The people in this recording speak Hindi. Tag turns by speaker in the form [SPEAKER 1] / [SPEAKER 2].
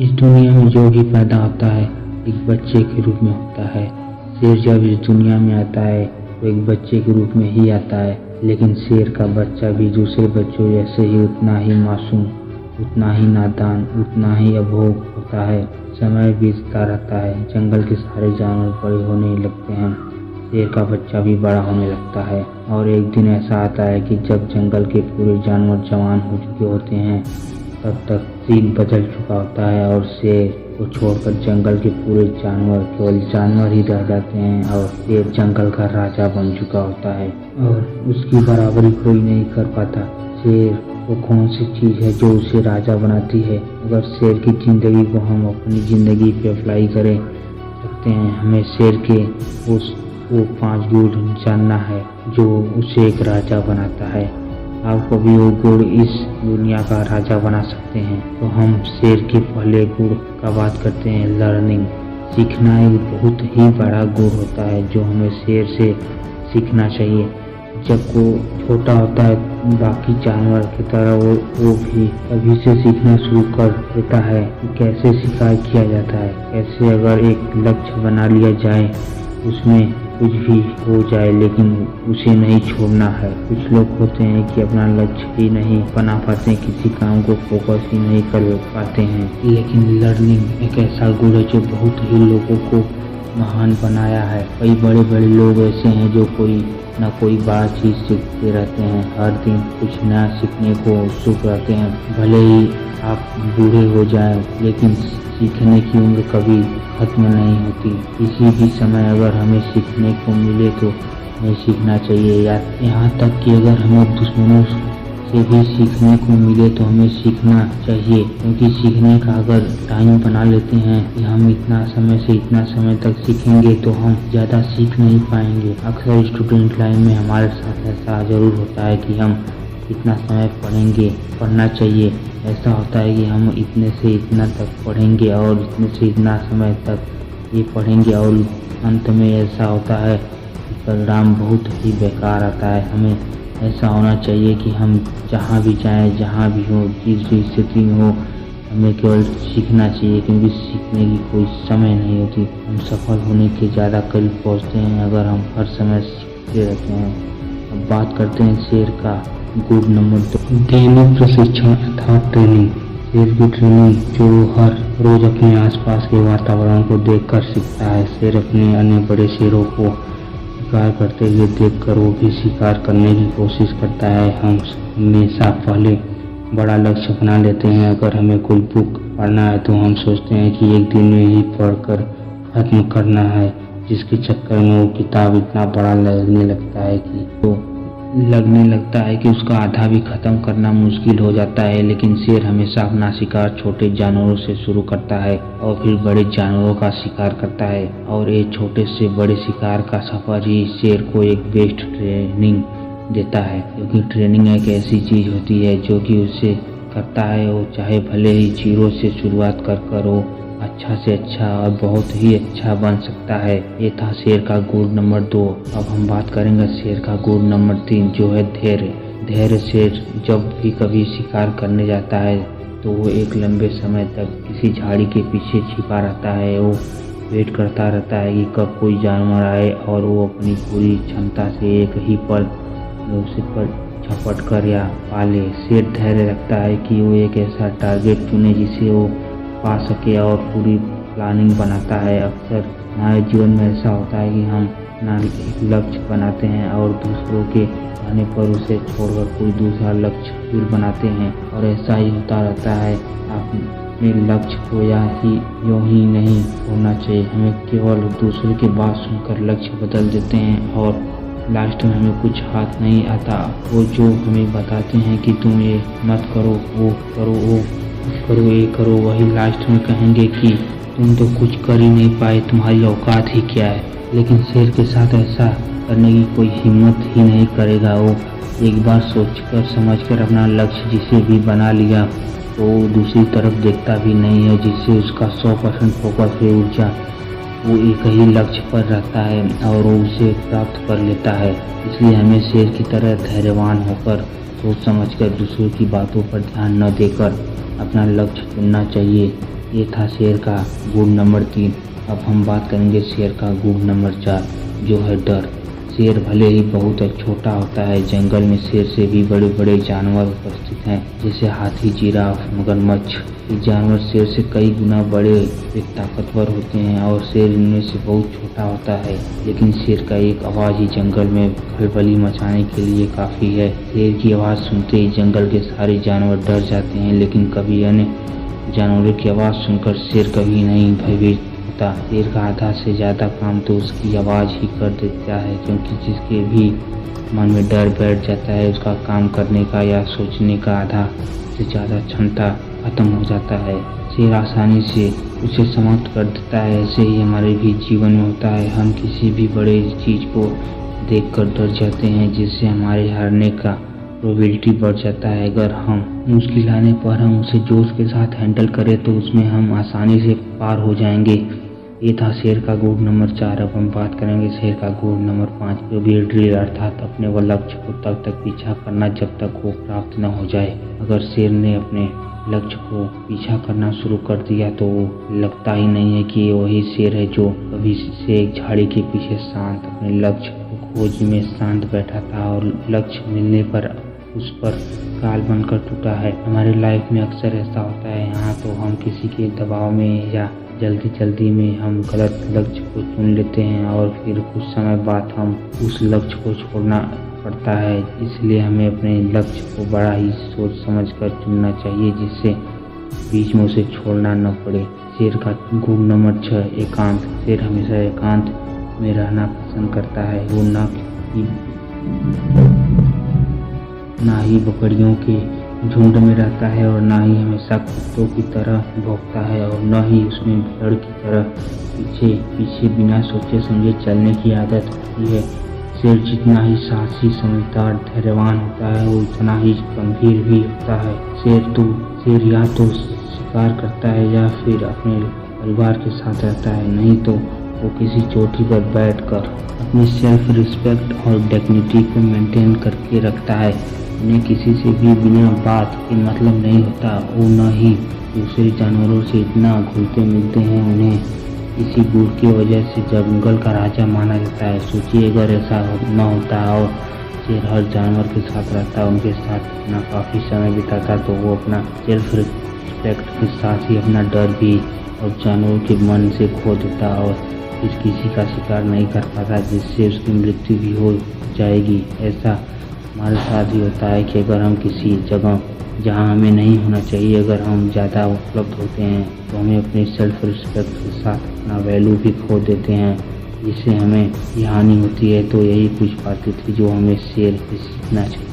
[SPEAKER 1] इस दुनिया में जो भी पैदा होता है एक बच्चे के रूप में होता है। शेर जब इस दुनिया में आता है तो एक बच्चे के रूप में ही आता है, लेकिन शेर का बच्चा भी दूसरे बच्चों जैसे ही उतना ही मासूम, उतना ही नादान, उतना ही अभोग होता है। समय बीतता रहता है, जंगल के सारे जानवर बड़े होने लगते हैं, शेर का बच्चा भी बड़ा होने लगता है। और एक दिन ऐसा आता है कि जब जंगल के पूरे जानवर जवान हो चुके होते हैं, तब तक सीन बदल चुका होता है और शेर को छोड़कर जंगल के पूरे जानवर केवल जानवर ही रह जाते हैं और शेर जंगल का राजा बन चुका होता है और उसकी बराबरी कोई नहीं कर पाता। शेर वो कौन सी चीज़ है जो उसे राजा बनाती है? अगर शेर की ज़िंदगी को हम अपनी ज़िंदगी पे अप्लाई करें सकते हैं, हमें शेर के वो 5 गुण जानना है जो उसे एक राजा बनाता है। आपको भी वो गुण इस दुनिया का राजा बना सकते हैं। तो हम शेर के पहले गुण का बात करते हैं, लर्निंग। सीखना एक बहुत ही बड़ा गुण होता है जो हमें शेर से सीखना चाहिए। जब वो छोटा होता है बाकी जानवर की तरह वो भी अभी से सीखना शुरू कर देता है कि कैसे शिकार किया जाता है, कैसे अगर एक लक्ष्य बना लिया जाए उसमें कुछ भी हो जाए लेकिन उसे नहीं छोड़ना है। कुछ लोग होते हैं कि अपना लक्ष्य ही नहीं बना पाते, किसी काम को फोकस ही नहीं कर पाते हैं, लेकिन लर्निंग एक ऐसा गुण है जो बहुत ही लोगों को महान बनाया है। कई बड़े बड़े लोग ऐसे हैं जो कोई ना कोई बड़ा चीज़ सीखते रहते हैं, हर दिन कुछ नया सीखने को उत्सुक रहते हैं। भले ही आप बूढ़े हो जाएं, लेकिन सीखने की उम्र कभी खत्म नहीं होती। किसी भी समय अगर हमें सीखने को मिले तो हमें सीखना चाहिए, या यहाँ तक कि अगर हमें दुश्मनों से भी सीखने को मिले तो हमें सीखना चाहिए, क्योंकि सीखने का अगर टाइम बना लेते हैं कि हम इतना समय से इतना समय तक सीखेंगे तो हम ज़्यादा सीख नहीं पाएंगे। अक्सर स्टूडेंट लाइन में हमारे साथ ऐसा ज़रूर होता है कि हम इतना समय पढ़ना चाहिए। ऐसा होता है कि हम इतने से इतना तक पढ़ेंगे और इतने से इतना समय तक ये पढ़ेंगे और अंत में ऐसा होता है कि परिणाम बहुत ही बेकार आता है। हमें ऐसा होना चाहिए कि हम जहाँ भी जाएं, जहाँ भी हो, जिस भी स्थिति में हो, हमें केवल सीखना चाहिए, क्योंकि सीखने की कोई समय नहीं होती। हम सफल होने के ज़्यादा करीब पहुँचते हैं अगर हम हर समय सीखते रहते हैं। अब बात करते हैं शेर का गुड नंबर 2, दैनिक प्रशिक्षण अर्थात ट्रेनिंग। शेर की ट्रेनिंग जो हर रोज अपने आसपास के वातावरण को देखकर सीखता है। शेर अपने अन्य बड़े शेरों को शिकार करते हुए देखकर वो भी शिकार करने की कोशिश करता है। हम हमेशा पहले बड़ा लक्ष्य बना लेते हैं। अगर हमें कोई बुक पढ़ना है तो हम सोचते हैं कि एक दिन में ही पढ़कर खत्म करना है, जिसके चक्कर में वो किताब इतना बड़ा लगने लगता है कि उसका आधा भी खत्म करना मुश्किल हो जाता है। लेकिन शेर हमेशा अपना शिकार छोटे जानवरों से शुरू करता है और फिर बड़े जानवरों का शिकार करता है, और ये छोटे से बड़े शिकार का सफर ही शेर को एक बेस्ट ट्रेनिंग देता है। क्योंकि ट्रेनिंग एक ऐसी चीज़ होती है जो कि उसे करता है, वो चाहे भले ही 0 से शुरुआत कर हो, अच्छा से अच्छा और बहुत ही अच्छा बन सकता है। ये था शेर का गुण नंबर 2। अब हम बात करेंगे शेर का गुण नंबर 3 जो है धैर्य। धैर्य शेर जब भी कभी शिकार करने जाता है तो वो एक लंबे समय तक किसी झाड़ी के पीछे छिपा रहता है। वो वेट करता रहता है कि कब कोई जानवर आए और वो अपनी पूरी क्षमता से एक ही पल उसे पर झपट कर या पाले। शेर धैर्य रखता है कि वो एक ऐसा टारगेट चुने जिसे वो पा सके और पूरी प्लानिंग बनाता है। अक्सर हमारे जीवन में ऐसा होता है कि हम अपना एक लक्ष्य बनाते हैं और दूसरों के कहने पर उसे छोड़कर कोई दूसरा लक्ष्य फिर बनाते हैं, और ऐसा ही होता रहता है। अपने लक्ष्य को यूँ ही नहीं होना चाहिए। हमें केवल दूसरे की बात सुनकर लक्ष्य बदल देते हैं और लास्ट में हमें कुछ हाथ नहीं आता। वो जो हमें बताते हैं कि तुम ये मत करो, वो करो, वो करो, ये करो, वही लास्ट में कहेंगे कि तुम तो कुछ कर ही नहीं पाए, तुम्हारी औकात ही क्या है। लेकिन शेर के साथ ऐसा करने की कोई हिम्मत ही नहीं करेगा। वो एक बार सोचकर समझकर अपना लक्ष्य जिसे भी बना लिया तो वो दूसरी तरफ देखता भी नहीं है, जिससे उसका 100% फोकस है, ऊर्जा वो एक ही लक्ष्य पर रहता है और वो उसे प्राप्त कर लेता है। इसलिए हमें शेर की तरह धैर्यवान होकर सोच समझकर दूसरों की बातों पर ध्यान न देकर अपना लक्ष्य चुनना चाहिए। ये था शेर का गुण नंबर 3। अब हम बात करेंगे शेर का गुण नंबर 4, जो है डर। शेर भले ही बहुत छोटा होता है, जंगल में शेर से भी बड़े बड़े जानवर उपस्थित हैं, जैसे हाथी, जिराफ, मगरमच्छ। ये जानवर शेर से कई गुना बड़े, वे ताकतवर होते हैं और शेर इनमें से बहुत छोटा होता है। लेकिन शेर का एक आवाज़ ही जंगल में खलबली मचाने के लिए काफ़ी है। शेर की आवाज़ सुनते ही जंगल के सारे जानवर डर जाते हैं, लेकिन कभी अन्य जानवरों की आवाज़ सुनकर शेर कभी नहीं भयभीत होता। शेर का आधा से ज़्यादा काम तो उसकी आवाज़ ही कर देता है, क्योंकि जिसके भी मन में डर बैठ जाता है, उसका काम करने का या सोचने का आधा से ज़्यादा क्षमता खत्म हो जाता है। शेर आसानी से उसे समाप्त कर देता है। ऐसे ही हमारे भी जीवन में होता है, हम किसी भी बड़े चीज़ को देखकर डर जाते हैं, जिससे हमारे हारने का प्रोबेबिलिटी बढ़ जाता है। अगर हम मुश्किल आने पर हम उसे जोश के साथ हैंडल करें तो उसमें हम आसानी से पार हो जाएंगे। ये था शेर का गुण नंबर 4। अब हम बात करेंगे शेर का गुण नंबर 5, जो भी ड्रिल, अर्थात अपने वो लक्ष्य को तब तक पीछा करना जब तक वो प्राप्त न हो जाए। अगर शेर ने अपने लक्ष्य को पीछा करना शुरू कर दिया तो लगता ही नहीं है कि वही शेर है जो कभी से एक झाड़ी के पीछे शांत अपने लक्ष्य को खोज में शांत बैठा था और लक्ष्य मिलने पर उस पर काल बनकर टूटा है। हमारी लाइफ में अक्सर ऐसा होता है, यहाँ तो हम किसी के दबाव में या जल्दी में हम गलत लक्ष्य को चुन लेते हैं और फिर कुछ समय बाद हम उस लक्ष्य को छोड़ना पड़ता है। इसलिए हमें अपने लक्ष्य को बड़ा ही सोच समझ कर चुनना चाहिए, जिससे बीच में उसे छोड़ना न पड़े। शेर का गुण नंबर 6, एकांत। शेर हमेशा एकांत में रहना पसंद करता है। वो ना ही बकरियों के झुंड में रहता है और ना ही हमेशा कुत्तों की तरह भौंकता है और न ही उसमें भेड़ की तरह पीछे बिना सोचे समझे चलने की आदत होती है। शेर जितना ही साहसी, समझदार, धैर्यवान होता है, वो उतना ही गंभीर भी होता है। शेर या तो शिकार करता है या फिर अपने परिवार के साथ रहता है, नहीं तो वो किसी चोटी पर बैठकर अपनी सेल्फ रिस्पेक्ट और डिग्निटी को मेंटेन करके रखता है। उन्हें किसी से भी बिना बात के मतलब नहीं होता। वो न ही दूसरे जानवरों से इतना घुलते मिलते हैं। उन्हें इसी गुण की वजह से जंगल का राजा माना जाता है। सोचिए अगर ऐसा न होता और शेर हर जानवर के साथ रहता, उनके साथ अपना काफ़ी समय बिताता, तो वो अपना सेल्फ रिस्पेक्ट के साथ ही अपना डर भी और जानवरों के मन से खो देता और फिर किसी का शिकार नहीं कर पाता, जिससे उसकी मृत्यु भी हो जाएगी। ऐसा हमारे साथ ही होता है कि अगर हम किसी जगह जहां हमें नहीं होना चाहिए, अगर हम ज़्यादा उपलब्ध होते हैं तो हमें अपने सेल्फ रिस्पेक्ट के साथ अपना वैल्यू भी खो देते हैं, जिससे हमें ये हानि होती है। तो यही कुछ बातें थी जो हमें शेर से सीखना चाहिए।